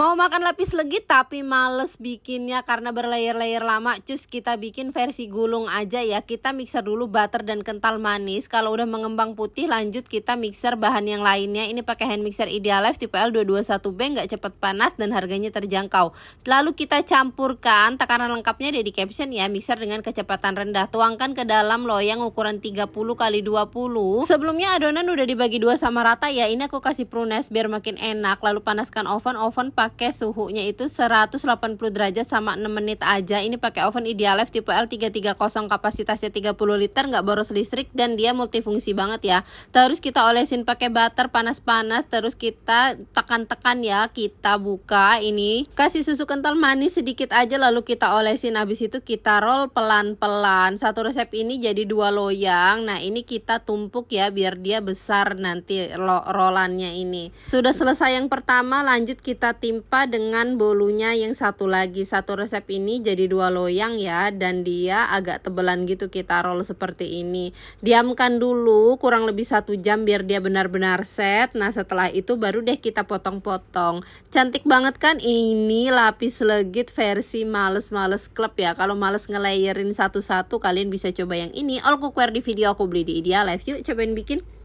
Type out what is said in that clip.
Mau makan lapis legit tapi males bikinnya karena berlayer-layer lama, cus kita bikin versi gulung aja ya. Kita mixer dulu butter dan kental manis. Kalau udah mengembang putih lanjut kita mixer bahan yang lainnya. Ini pakai hand mixer Idealife tipe L221B, nggak cepet panas dan harganya terjangkau. Lalu kita campurkan, takaran lengkapnya ada di caption ya, mixer dengan kecepatan rendah. Tuangkan ke dalam loyang ukuran 30x20. Sebelumnya adonan udah dibagi dua sama rata ya. Ini aku kasih prunes biar makin enak. Lalu panaskan oven pakai suhunya itu 180 derajat sama 6 menit aja. Ini pakai oven Idealife tipe L330, kapasitasnya 30 liter, nggak boros listrik dan dia multifungsi banget ya. Terus kita olesin pakai butter panas-panas, terus kita tekan-tekan ya. Kita buka ini, kasih susu kental manis sedikit aja, lalu kita olesin. Habis itu kita roll pelan-pelan. Satu resep ini jadi 2 loyang. Nah ini kita tumpuk ya biar dia besar nanti rollannya ini. Sudah selesai yang pertama, lanjut kita timpa dengan bolunya yang satu lagi. Satu resep ini jadi 2 loyang ya, dan dia agak tebelan gitu. Kita roll seperti ini, diamkan dulu kurang lebih 1 jam biar dia benar-benar set. Nah setelah itu baru deh kita potong-potong. Cantik banget kan? Ini lapis legit versi males-males club ya. Kalau males ngelayerin satu-satu, kalian bisa coba yang ini. All cookware di video aku beli di Idealife. Yuk cobain bikin.